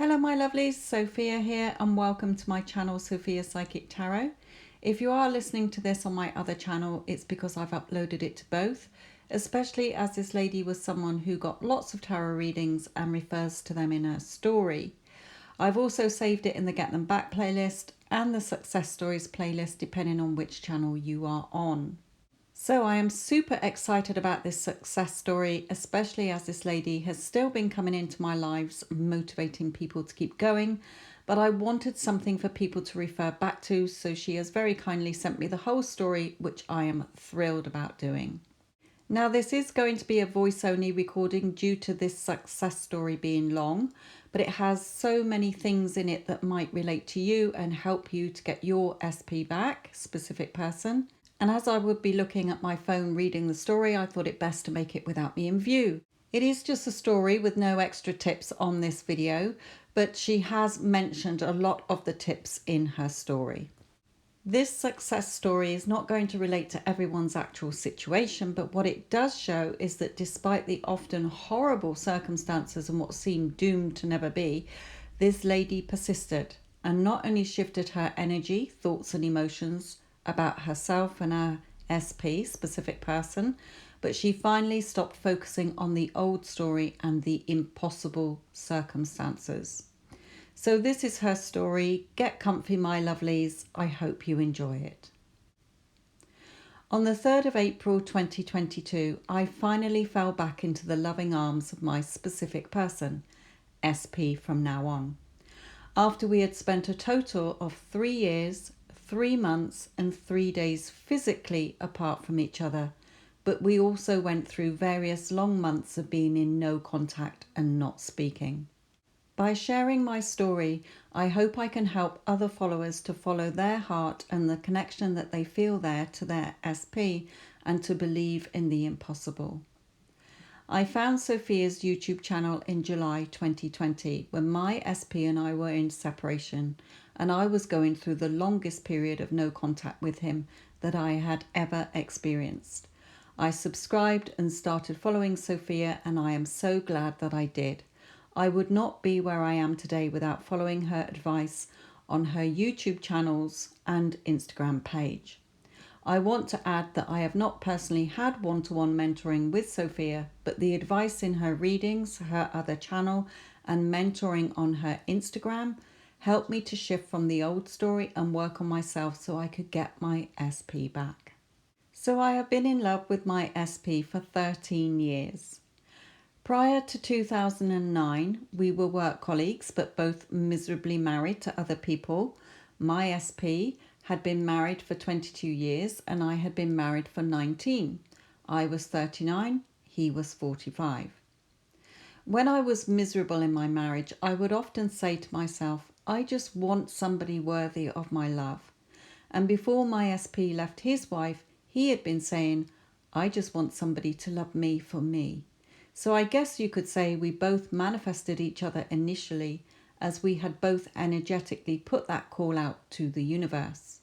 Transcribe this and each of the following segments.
Hello my lovelies, Sophia here and welcome to my channel Sophia Psychic Tarot. If you are listening to this on my other channel, it's because I've uploaded it to both, especially as this lady was someone who got lots of tarot readings and refers to them in her story. I've also saved it in the Get Them Back playlist and the Success Stories playlist depending on which channel you are on. So I am super excited about this success story, especially as this lady has still been coming into my lives, motivating people to keep going. But I wanted something for people to refer back to, so she has very kindly sent me the whole story, which I am thrilled about doing. Now this is going to be a voice-only recording due to this success story being long, but it has so many things in it that might relate to you and help you to get your SP back, specific person. And as I would be looking at my phone reading the story, I thought it best to make it without me in view. It is just a story with no extra tips on this video, but she has mentioned a lot of the tips in her story. This success story is not going to relate to everyone's actual situation, but what it does show is that despite the often horrible circumstances and what seemed doomed to never be, this lady persisted and not only shifted her energy, thoughts and emotions about herself and her SP, specific person, but she finally stopped focusing on the old story and the impossible circumstances. So this is her story. Get comfy, my lovelies. I hope you enjoy it. On the 3rd of April 2022, I finally fell back into the loving arms of my specific person, SP from now on. After we had spent a total of 3 years, 3 months and 3 days physically apart from each other, but we also went through various long months of being in no contact and not speaking. By sharing my story, I hope I can help other followers to follow their heart and the connection that they feel there to their SP and to believe in the impossible. I found Sophia's YouTube channel in July 2020 when my SP and I were in separation and I was going through the longest period of no contact with him that I had ever experienced. I subscribed and started following Sophia and I am so glad that I did. I would not be where I am today without following her advice on her YouTube channels and Instagram page. I want to add that I have not personally had one-to-one mentoring with Sophia, but the advice in her readings, her other channel, and mentoring on her Instagram helped me to shift from the old story and work on myself so I could get my SP back. So I have been in love with my SP for 13 years. Prior to 2009, we were work colleagues, but both miserably married to other people. My SP had been married for 22 years and I had been married for 19. I was 39, he was 45. When I was miserable in my marriage, I would often say to myself, I just want somebody worthy of my love. And before my SP left his wife, he had been saying, I just want somebody to love me for me. So I guess you could say we both manifested each other initially as we had both energetically put that call out to the universe.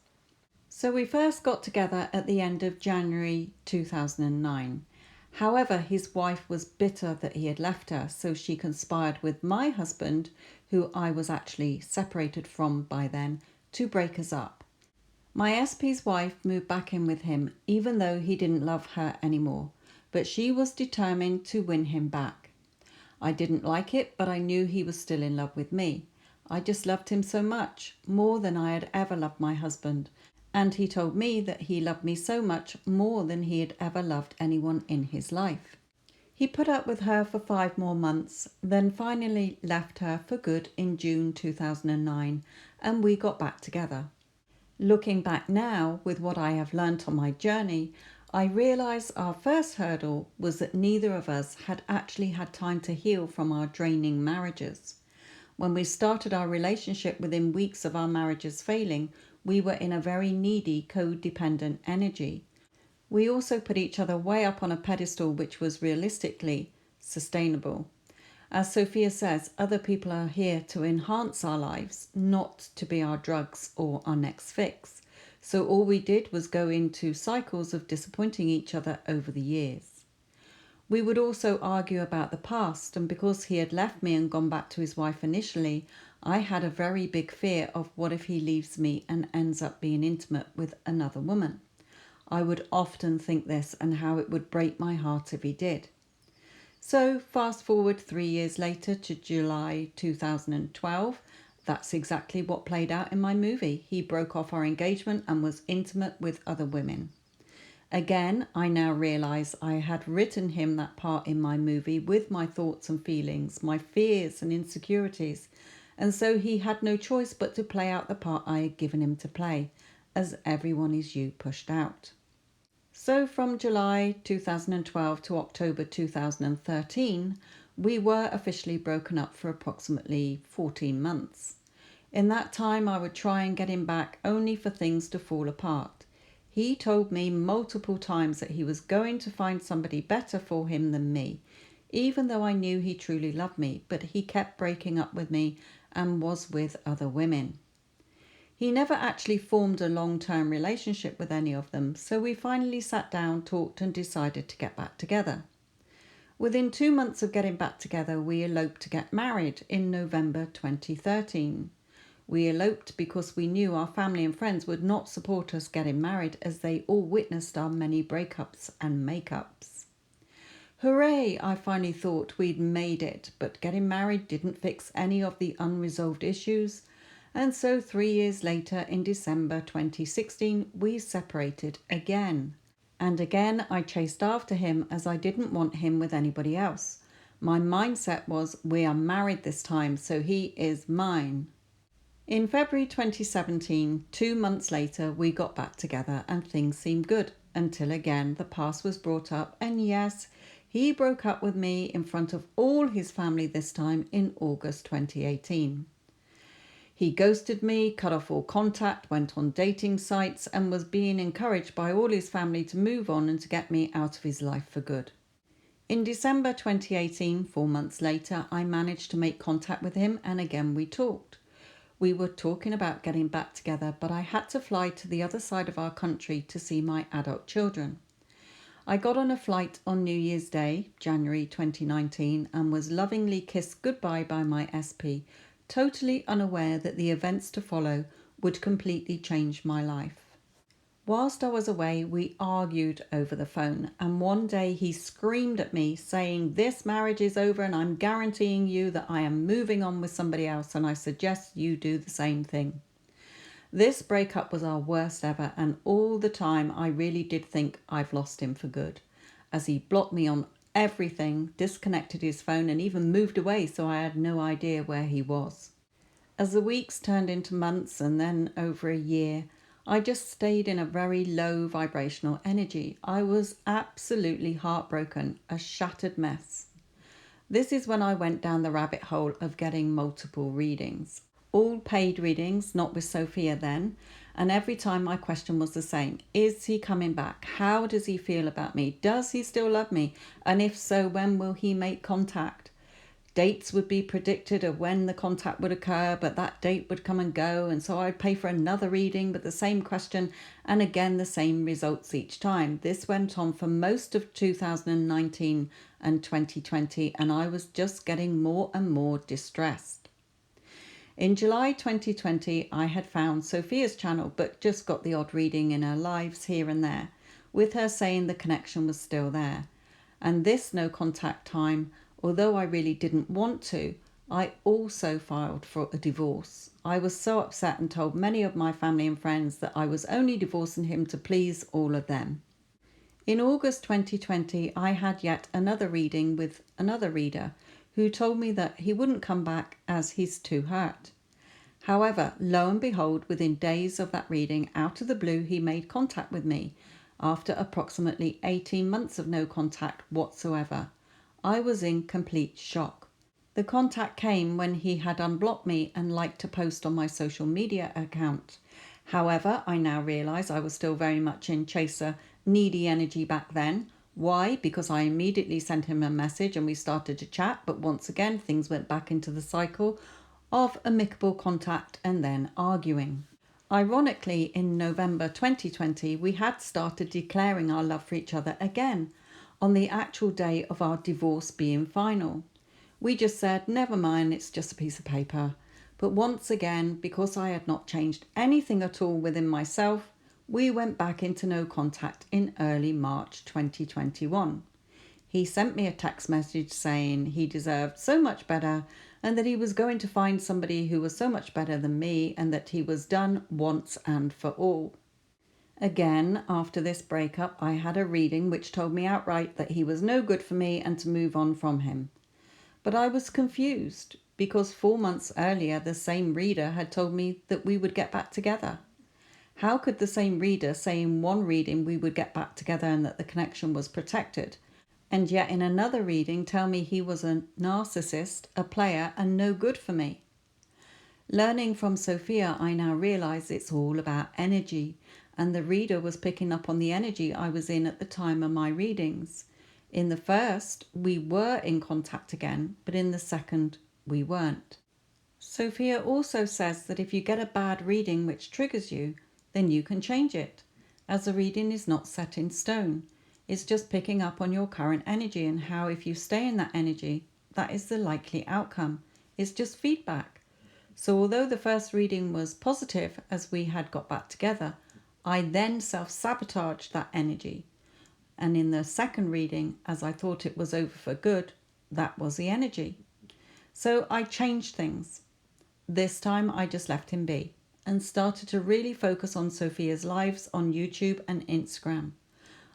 So we first got together at the end of January 2009. However, his wife was bitter that he had left her, so she conspired with my husband, who I was actually separated from by then, to break us up. My SP's wife moved back in with him, even though he didn't love her anymore, but she was determined to win him back. I didn't like it, but I knew he was still in love with me. I just loved him so much, more than I had ever loved my husband, and he told me that he loved me so much more than he had ever loved anyone in his life. He put up with her for 5 more months, then finally left her for good in June 2009, and we got back together. Looking back now, with what I have learnt on my journey, I realise our first hurdle was that neither of us had actually had time to heal from our draining marriages. When we started our relationship within weeks of our marriages failing, we were in a very needy, codependent energy. We also put each other way up on a pedestal which was realistically sustainable. As Sophia says, other people are here to enhance our lives, not to be our drugs or our next fix. So all we did was go into cycles of disappointing each other over the years. We would also argue about the past, and because he had left me and gone back to his wife initially, I had a very big fear of what if he leaves me and ends up being intimate with another woman. I would often think this and how it would break my heart if he did. So fast forward 3 years later to July 2012, that's exactly what played out in my movie. He broke off our engagement and was intimate with other women. Again, I now realise I had written him that part in my movie with my thoughts and feelings, my fears and insecurities, and so he had no choice but to play out the part I had given him to play, as Everyone Is You pushed out. So from July 2012 to October 2013, we were officially broken up for approximately 14 months. In that time, I would try and get him back only for things to fall apart. He told me multiple times that he was going to find somebody better for him than me, even though I knew he truly loved me, but he kept breaking up with me and was with other women. He never actually formed a long-term relationship with any of them, so we finally sat down, talked and decided to get back together. Within 2 months of getting back together, we eloped to get married in November 2013. We eloped because we knew our family and friends would not support us getting married, as they all witnessed our many breakups and makeups. Hooray, I finally thought we'd made it, but getting married didn't fix any of the unresolved issues, and so 3 years later, in December 2016, we separated again. And again I chased after him, as I didn't want him with anybody else. My mindset was, we are married this time, so he is mine. In February 2017, 2 months later, we got back together and things seemed good, until again the past was brought up, and yes, he broke up with me in front of all his family, this time in August 2018. He ghosted me, cut off all contact, went on dating sites, and was being encouraged by all his family to move on and to get me out of his life for good. In December 2018, 4 months later, I managed to make contact with him, and again we talked. We were talking about getting back together, but I had to fly to the other side of our country to see my adult children. I got on a flight on New Year's Day, January 2019, and was lovingly kissed goodbye by my SP, totally unaware that the events to follow would completely change my life. Whilst I was away, we argued over the phone, and one day he screamed at me saying, "This marriage is over and I'm guaranteeing you that I am moving on with somebody else, and I suggest you do the same thing." This breakup was our worst ever, and all the time I really did think I've lost him for good, as he blocked me on everything, disconnected his phone and even moved away, so I had no idea where he was. As the weeks turned into months and then over a year, I just stayed in a very low vibrational energy. I was absolutely heartbroken, a shattered mess. This is when I went down the rabbit hole of getting multiple readings. All paid readings, not with Sophia then, and every time my question was the same. Is he coming back? How does he feel about me? Does he still love me? And if so, when will he make contact? Dates would be predicted of when the contact would occur, but that date would come and go, and so I'd pay for another reading with the same question, and again the same results each time. This went on for most of 2019 and 2020, and I was just getting more and more distressed. In July 2020, I had found Sophia's channel, but just got the odd reading in her lives here and there, with her saying the connection was still there. And this no contact time, although I really didn't want to, I also filed for a divorce. I was so upset and told many of my family and friends that I was only divorcing him to please all of them. In August 2020, I had yet another reading with another reader who told me that he wouldn't come back as he's too hurt. However, lo and behold, within days of that reading, out of the blue, he made contact with me after approximately 18 months of no contact whatsoever. I was in complete shock. The contact came when he had unblocked me and liked to post on my social media account. However, I now realise I was still very much in chaser, needy energy back then. Why? Because I immediately sent him a message and we started to chat, but once again things went back into the cycle of amicable contact and then arguing. Ironically, in November 2020, we had started declaring our love for each other again. on the actual day of our divorce being final. We just said, never mind, it's just a piece of paper. But once again, because I had not changed anything at all within myself, we went back into no contact in early March 2021. He sent me a text message saying he deserved so much better and that he was going to find somebody who was so much better than me and that he was done once and for all. Again, after this breakup, I had a reading which told me outright that he was no good for me and to move on from him. But I was confused because 4 months earlier the same reader had told me that we would get back together. How could the same reader say in one reading we would get back together and that the connection was protected, and yet in another reading tell me he was a narcissist, a player, and no good for me? Learning from Sophia, I now realise it's all about energy, and the reader was picking up on the energy I was in at the time of my readings. In the first, we were in contact again, but in the second, we weren't. Sophia also says that if you get a bad reading which triggers you, then you can change it, as the reading is not set in stone. It's just picking up on your current energy and how if you stay in that energy, that is the likely outcome. It's just feedback. So although the first reading was positive as we had got back together, I then self-sabotaged that energy. And in the second reading, as I thought it was over for good, that was the energy. So I changed things. This time I just left him be and started to really focus on Sophia's lives on YouTube and Instagram.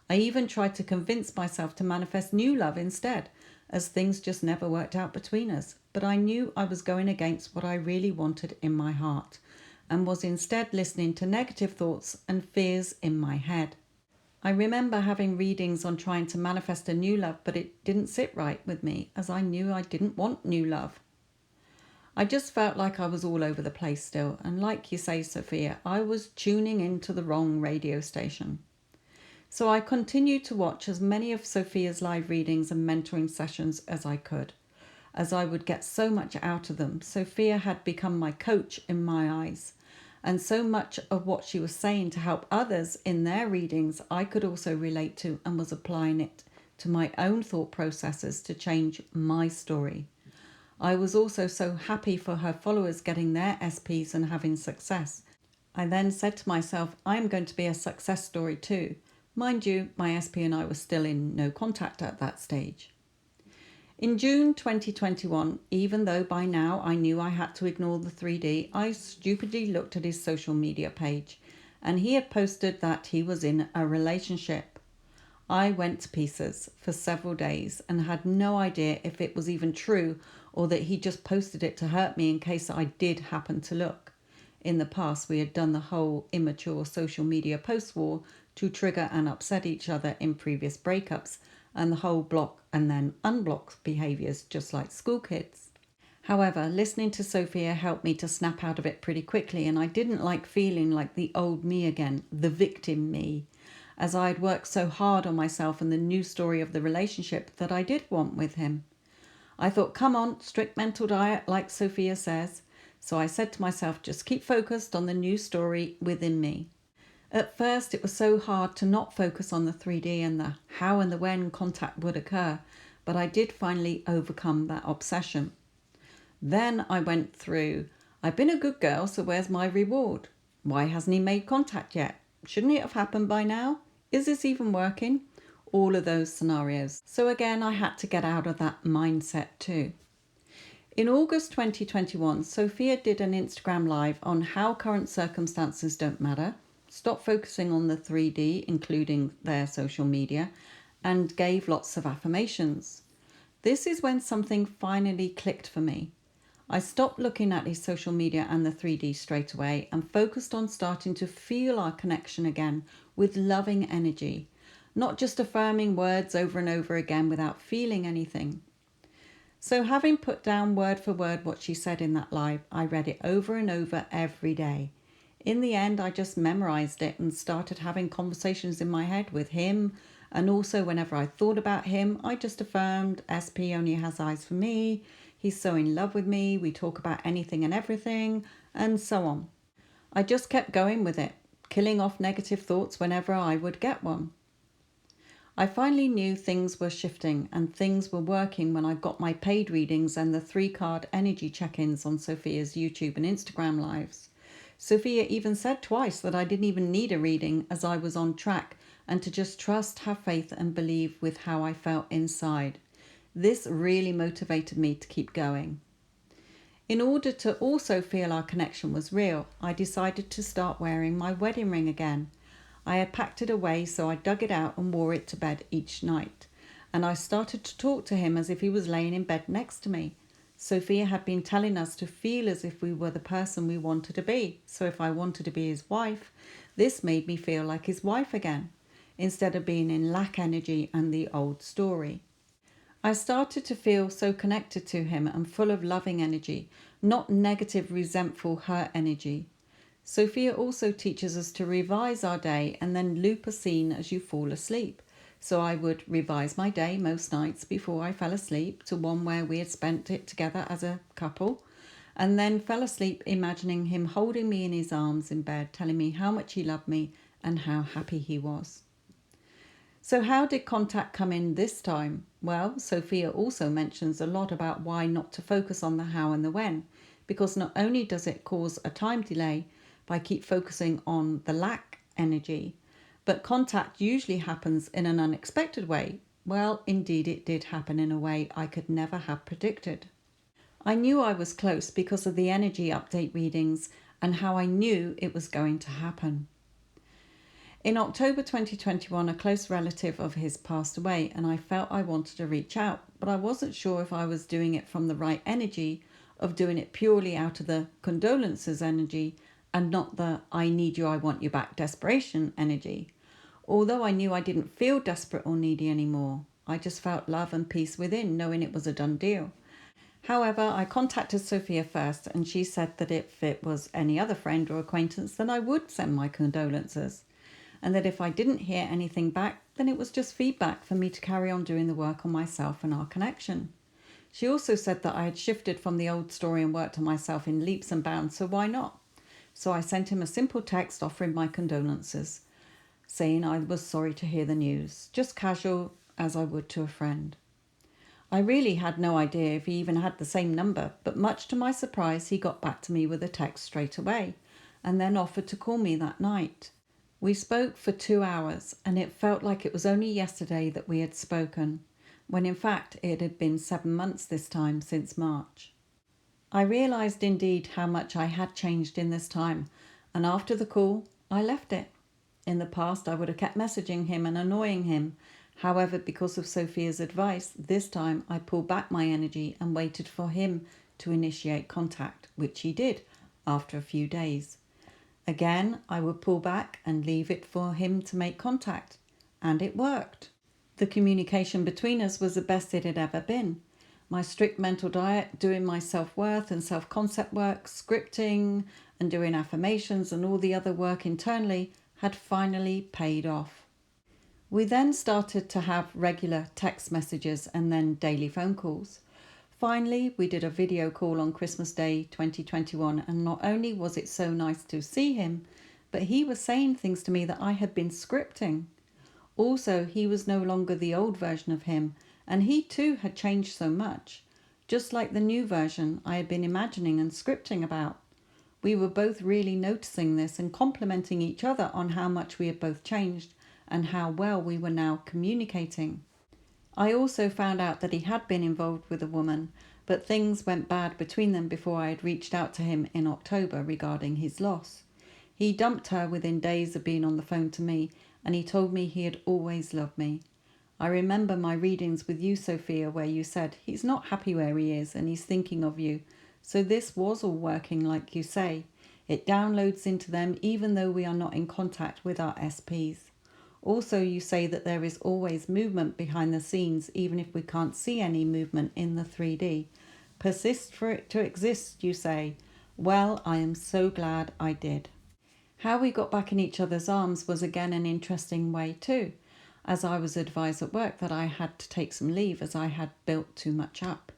I even tried to convince myself to manifest new love instead, as things just never worked out between us. But I knew I was going against what I really wanted in my heart and was instead listening to negative thoughts and fears in my head. I remember having readings on trying to manifest a new love, but it didn't sit right with me as I knew I didn't want new love. I just felt like I was all over the place still, and like you say, Sophia, I was tuning into the wrong radio station. So I continued to watch as many of Sophia's live readings and mentoring sessions as I could, as I would get so much out of them. Sophia had become my coach in my eyes, and so much of what she was saying to help others in their readings I could also relate to and was applying it to my own thought processes to change my story. I was also so happy for her followers getting their SPs and having success. I then said to myself, I'm going to be a success story too. Mind you, my SP and I were still in no contact at that stage. In June 2021, even though by now I knew I had to ignore the 3D, I stupidly looked at his social media page and he had posted that he was in a relationship. I went to pieces for several days and had no idea if it was even true or that he just posted it to hurt me in case I did happen to look. In the past, we had done the whole immature social media post war to trigger and upset each other in previous breakups, and the whole block and then unblock behaviours just like school kids. However, listening to Sophia helped me to snap out of it pretty quickly, and I didn't like feeling like the old me again, the victim me, as I had worked so hard on myself and the new story of the relationship that I did want with him. I thought, come on, strict mental diet like Sophia says. So I said to myself, just keep focused on the new story within me. At first, it was so hard to not focus on the 3D and the how and the when contact would occur, but I did finally overcome that obsession. Then I went through, I've been a good girl, so where's my reward? Why hasn't he made contact yet? Shouldn't it have happened by now? Is this even working? All of those scenarios. So again, I had to get out of that mindset too. In August 2021, Sophia did an Instagram live on how current circumstances don't matter, stop focusing on the 3D, including their social media, and gave lots of affirmations. This is when something finally clicked for me. I stopped looking at his social media and the 3D straight away and focused on starting to feel our connection again with loving energy, not just affirming words over and over again without feeling anything. So having put down word for word what she said in that live, I read it over and over every day. In the end, I just memorized it and started having conversations in my head with him. And also whenever I thought about him, I just affirmed, SP only has eyes for me. He's so in love with me. We talk about anything and everything, and so on. I just kept going with it, killing off negative thoughts whenever I would get one. I finally knew things were shifting and things were working when I got my paid readings and the 3-card energy check-ins on Sophia's YouTube and Instagram lives. Sophia even said twice that I didn't even need a reading as I was on track and to just trust, have faith and believe with how I felt inside. This really motivated me to keep going. In order to also feel our connection was real, I decided to start wearing my wedding ring again. I had packed it away, so I dug it out and wore it to bed each night. And I started to talk to him as if he was laying in bed next to me. Sophia had been telling us to feel as if we were the person we wanted to be. So if I wanted to be his wife, this made me feel like his wife again, instead of being in lack energy and the old story. I started to feel so connected to him and full of loving energy, not negative, resentful, hurt energy. Sophia also teaches us to revise our day and then loop a scene as you fall asleep. So I would revise my day most nights before I fell asleep to one where we had spent it together as a couple, and then fell asleep imagining him holding me in his arms in bed, telling me how much he loved me and how happy he was. So how did contact come in this time? Well, Sophia also mentions a lot about why not to focus on the how and the when, because not only does it cause a time delay by keep focusing on the lack energy, but contact usually happens in an unexpected way. Well, indeed it did happen in a way I could never have predicted. I knew I was close because of the energy update readings and how I knew it was going to happen. In October 2021, a close relative of his passed away and I felt I wanted to reach out, but I wasn't sure if I was doing it from the right energy, of doing it purely out of the condolences energy and not the I need you, I want you back desperation energy. Although I knew I didn't feel desperate or needy anymore, I just felt love and peace within, knowing it was a done deal. However, I contacted Sophia first and she said that if it was any other friend or acquaintance, then I would send my condolences. And that if I didn't hear anything back, then it was just feedback for me to carry on doing the work on myself and our connection. She also said that I had shifted from the old story and worked on myself in leaps and bounds, so why not? So I sent him a simple text offering my condolences, saying I was sorry to hear the news, just casual as I would to a friend. I really had no idea if he even had the same number, but much to my surprise, he got back to me with a text straight away and then offered to call me that night. We spoke for 2 hours and it felt like it was only yesterday that we had spoken, when in fact it had been 7 months this time since March. I realised indeed how much I had changed in this time, and after the call, I left it. In the past, I would have kept messaging him and annoying him. However, because of Sophia's advice, this time I pulled back my energy and waited for him to initiate contact, which he did after a few days. Again, I would pull back and leave it for him to make contact, and it worked. The communication between us was the best it had ever been. My strict mental diet, doing my self-worth and self-concept work, scripting and doing affirmations and all the other work internally had finally paid off. We then started to have regular text messages and then daily phone calls. Finally, we did a video call on Christmas Day 2021, and not only was it so nice to see him, but he was saying things to me that I had been scripting. Also, he was no longer the old version of him, and he too had changed so much, just like the new version I had been imagining and scripting about. We were both really noticing this and complimenting each other on how much we had both changed and how well we were now communicating. I also found out that he had been involved with a woman, but things went bad between them before I had reached out to him in October regarding his loss. He dumped her within days of being on the phone to me, and he told me he had always loved me. I remember my readings with you, Sophia, where you said he's not happy where he is and he's thinking of you. So this was all working like you say. It downloads into them even though we are not in contact with our SPs. Also, you say that there is always movement behind the scenes, even if we can't see any movement in the 3D. Persist for it to exist, you say. Well, I am so glad I did. How we got back in each other's arms was again an interesting way too, as I was advised at work that I had to take some leave as I had built too much up.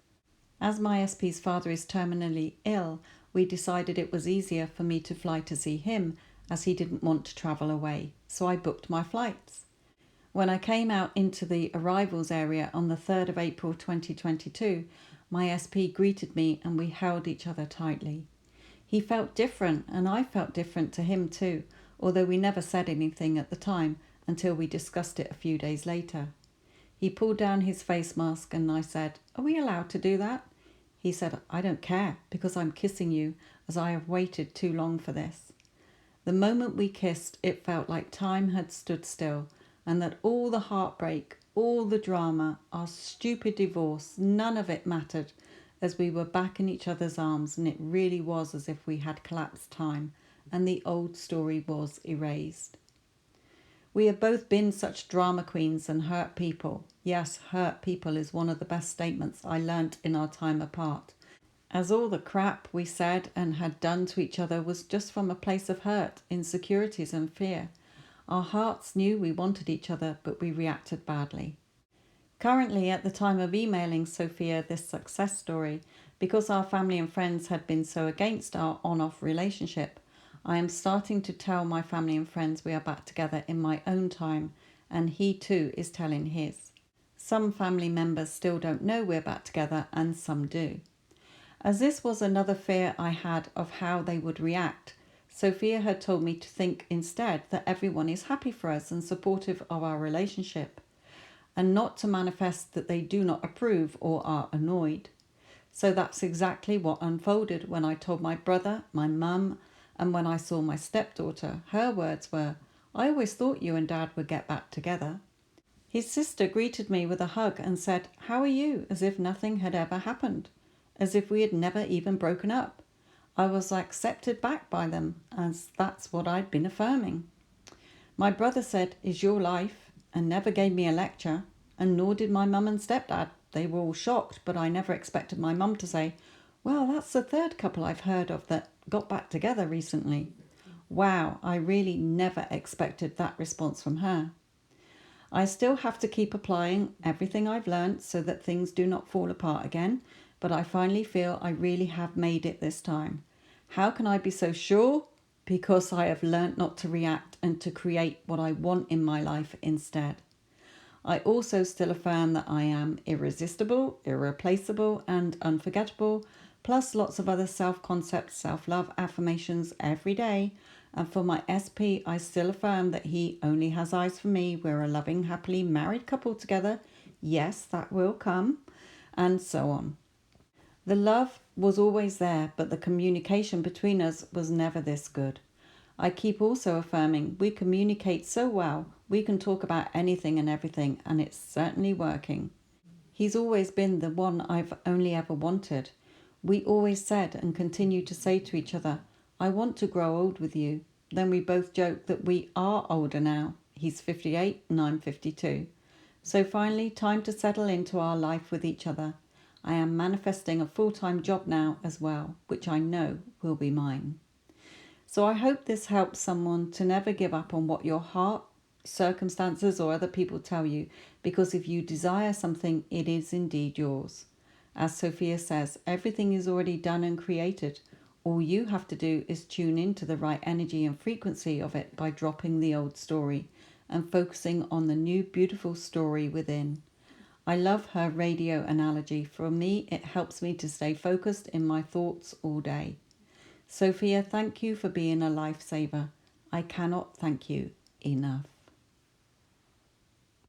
As my SP's father is terminally ill, we decided it was easier for me to fly to see him as he didn't want to travel away, so I booked my flights. When I came out into the arrivals area on the 3rd of April 2022, my SP greeted me and we held each other tightly. He felt different and I felt different to him too, although we never said anything at the time until we discussed it a few days later. He pulled down his face mask and I said, "Are we allowed to do that?" He said, "I don't care because I'm kissing you as I have waited too long for this." The moment we kissed, it felt like time had stood still and that all the heartbreak, all the drama, our stupid divorce, none of it mattered as we were back in each other's arms, and it really was as if we had collapsed time and the old story was erased. We have both been such drama queens and hurt people. Yes, hurt people is one of the best statements I learnt in our time apart, as all the crap we said and had done to each other was just from a place of hurt, insecurities and fear. Our hearts knew we wanted each other, but we reacted badly. Currently, at the time of emailing Sophia this success story, because our family and friends had been so against our on-off relationship, I am starting to tell my family and friends we are back together in my own time, and he too is telling his. Some family members still don't know we're back together, and some do. As this was another fear I had of how they would react, Sophia had told me to think instead that everyone is happy for us and supportive of our relationship, and not to manifest that they do not approve or are annoyed. So that's exactly what unfolded when I told my brother, my mum, and when I saw my stepdaughter. Her words were, "I always thought you and Dad would get back together." His sister greeted me with a hug and said, "How are you?" as if nothing had ever happened, as if we had never even broken up. I was accepted back by them, as that's what I'd been affirming. My brother said, "Is your life?" and never gave me a lecture, and nor did my mum and stepdad. They were all shocked, but I never expected my mum to say, "Well, that's the third couple I've heard of that got back together recently." Wow, I really never expected that response from her. I still have to keep applying everything I've learned so that things do not fall apart again, but I finally feel I really have made it this time. How can I be so sure? Because I have learnt not to react and to create what I want in my life instead. I also still affirm that I am irresistible, irreplaceable, and unforgettable, plus lots of other self-concept, self-love affirmations every day. And for my SP, I still affirm that he only has eyes for me. We're a loving, happily married couple together. Yes, that will come. And so on. The love was always there, but the communication between us was never this good. I keep also affirming we communicate so well, we can talk about anything and everything, and it's certainly working. He's always been the one I've only ever wanted. We always said and continue to say to each other, "I want to grow old with you." Then we both joke that we are older now. He's 58 and I'm 52. So finally, time to settle into our life with each other. I am manifesting a full-time job now as well, which I know will be mine. So I hope this helps someone to never give up on what your heart, circumstances, or other people tell you, because if you desire something, it is indeed yours. As Sophia says, everything is already done and created. All you have to do is tune into the right energy and frequency of it by dropping the old story and focusing on the new beautiful story within. I love her radio analogy. For me, it helps me to stay focused in my thoughts all day. Sophia, thank you for being a lifesaver. I cannot thank you enough.